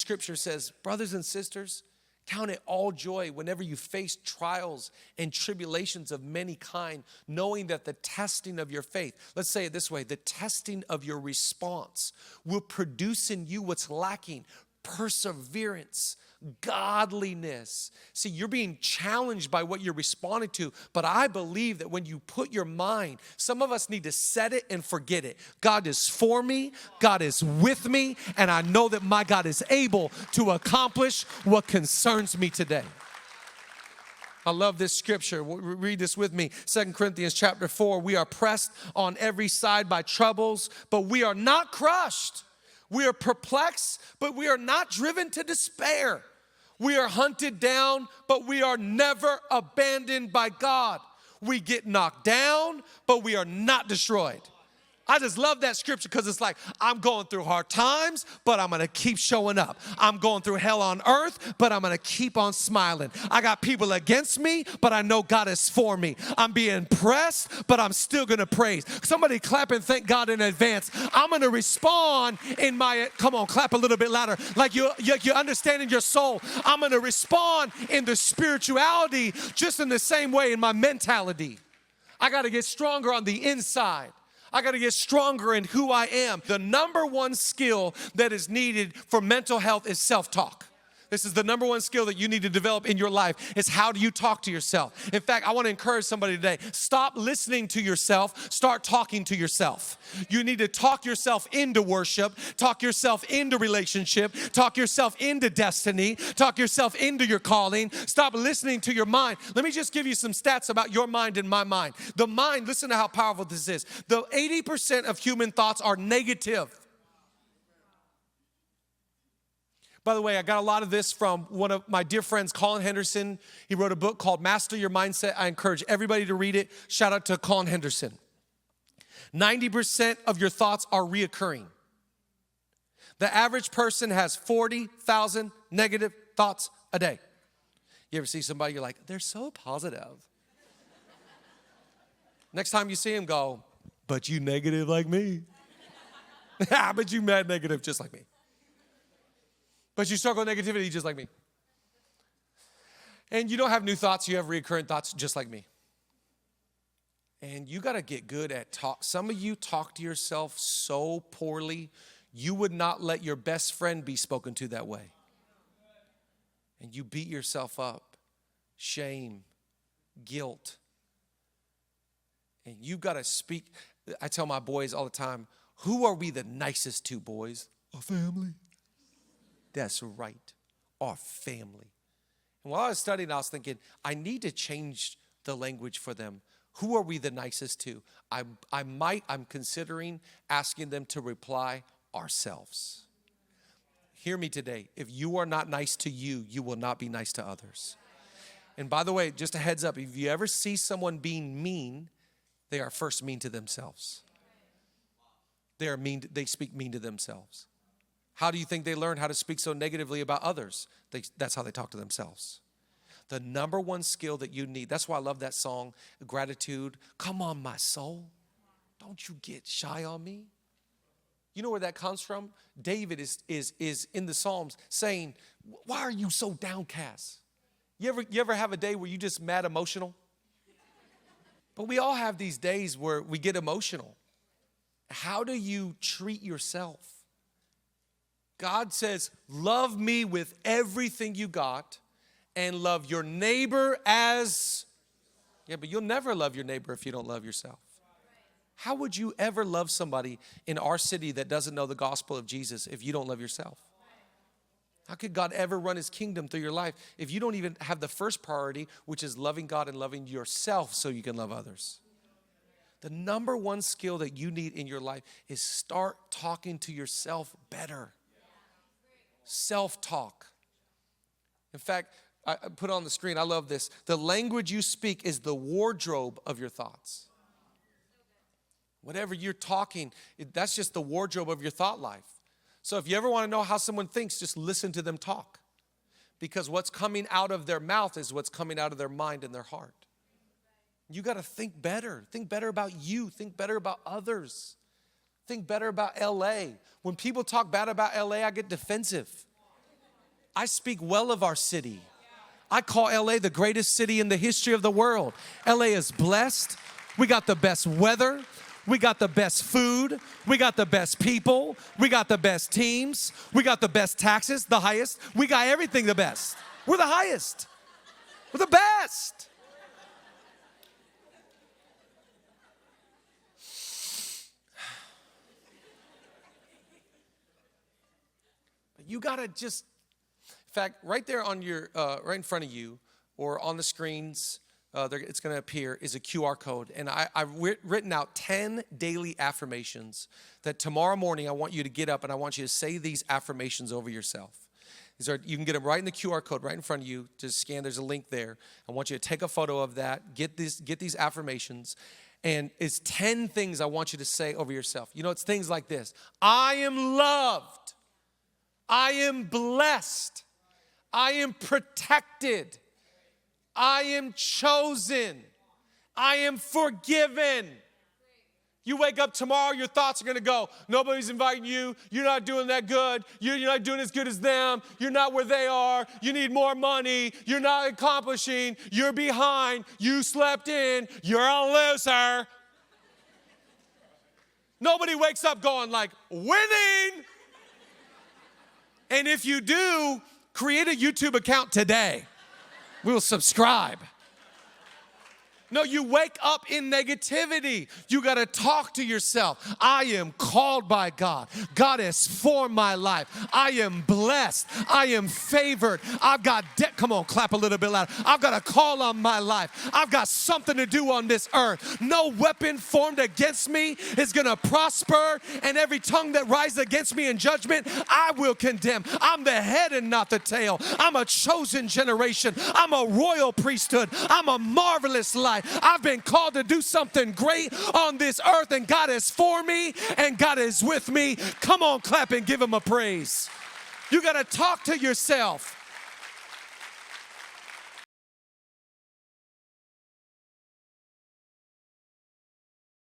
scripture says, brothers and sisters, count it all joy whenever you face trials and tribulations of many kind, knowing that the testing of your faith, let's say it this way, the testing of your response will produce in you what's lacking: perseverance, godliness. See, you're being challenged by what you're responding to, but I believe that when you put your mind, some of us need to set it and forget it. God is for me, God is with me, and I know that my God is able to accomplish what concerns me today. I love this scripture. Read this with me. 2 Corinthians chapter 4. We are pressed on every side by troubles, but we are not crushed. We are perplexed, but we are not driven to despair. We are hunted down, but we are never abandoned by God. We get knocked down, but we are not destroyed. I just love that scripture because it's like, I'm going through hard times, but I'm going to keep showing up. I'm going through hell on earth, but I'm going to keep on smiling. I got people against me, but I know God is for me. I'm being pressed, but I'm still going to praise. Somebody clap and thank God in advance. I'm going to respond in my, come on, clap a little bit louder, like you understand in your soul. I'm going to respond in the spirituality just in the same way in my mentality. I got to get stronger on the inside. I got to get stronger in who I am. The number one skill that is needed for mental health is self-talk. This is the number one skill that you need to develop in your life, is how do you talk to yourself. In fact, I want to encourage somebody today, stop listening to yourself, start talking to yourself. You need to talk yourself into worship, talk yourself into relationship, talk yourself into destiny, talk yourself into your calling. Stop listening to your mind. Let me just give you some stats about your mind and my mind. The mind, listen to how powerful this is. The 80% of human thoughts are negative. By the way, I got a lot of this from one of my dear friends, Colin Henderson. He wrote a book called Master Your Mindset. I encourage everybody to read it. Shout out to Colin Henderson. 90% of your thoughts are reoccurring. The average person has 40,000 negative thoughts a day. You ever see somebody, you're like, they're so positive. Next time you see him, go, but you negative like me. But you mad negative just like me. But you struggle with negativity just like me. And you don't have new thoughts, you have recurrent thoughts just like me. And you got to get good at talk. Some of you talk to yourself so poorly, you would not let your best friend be spoken to that way. And you beat yourself up. Shame, guilt. And you got to speak. I tell my boys all the time, who are we the nicest to, boys? Our family. That's right, our family. And while I was studying, I was thinking, I need to change the language for them. Who are we the nicest to? I'm considering asking them to reply, ourselves. Hear me today. If you are not nice to you, you will not be nice to others. And by the way, just a heads up, if you ever see someone being mean, they are first mean to themselves. They speak mean to themselves. How do you think they learn how to speak so negatively about others? That's how they talk to themselves. The number one skill that you need, that's why I love that song, Gratitude. Come on, my soul. Don't you get shy on me. You know where that comes from? David is in the Psalms saying, why are you so downcast? You ever have a day where you just mad emotional? But we all have these days where we get emotional. How do you treat yourself? God says, love me with everything you got and love your neighbor as, but you'll never love your neighbor if you don't love yourself. How would you ever love somebody in our city that doesn't know the gospel of Jesus if you don't love yourself? How could God ever run his kingdom through your life if you don't even have the first priority, which is loving God and loving yourself so you can love others? The number one skill that you need in your life is start talking to yourself better. Self-talk. In fact, I put on the screen, I love this. The language you speak is the wardrobe of your thoughts. Whatever you're talking, that's just the wardrobe of your thought life. So if you ever want to know how someone thinks, just listen to them talk. Because what's coming out of their mouth is what's coming out of their mind and their heart. You got to think better. Think better about you. Think better about others. Think better about LA. When people talk bad about LA, I get defensive. I speak well of our city. I call LA the greatest city in the history of the world. LA is blessed. We got the best weather. We got the best food. We got the best people. We got the best teams. We got the best taxes, the highest. We got everything the best. We're the highest. We're the best. You gotta just, in fact, right there on your, right in front of you or on the screens, it's going to appear, is a QR code. And I've written out 10 daily affirmations that tomorrow morning I want you to get up and I want you to say these affirmations over yourself. You can get them right in the QR code right in front of you. Just scan, there's a link there. I want you to take a photo of that, get these affirmations. And it's 10 things I want you to say over yourself. You know, it's things like this. I am loved. I am blessed. I am protected. I am chosen. I am forgiven. You wake up tomorrow, your thoughts are going to go, nobody's inviting you. You're not doing that good. You're not doing as good as them. You're not where they are. You need more money. You're not accomplishing. You're behind. You slept in. You're a loser. Nobody wakes up going like, winning. And if you do, create a YouTube account today. We will subscribe. No, you wake up in negativity. You got to talk to yourself. I am called by God. God has formed my life. I am blessed. I am favored. I've got come on, clap a little bit louder. I've got a call on my life. I've got something to do on this earth. No weapon formed against me is going to prosper, and every tongue that rises against me in judgment, I will condemn. I'm the head and not the tail. I'm a chosen generation. I'm a royal priesthood. I'm a marvelous life. I've been called to do something great on this earth, and God is for me and God is with me. Come on, clap and give him a praise. You got to talk to yourself.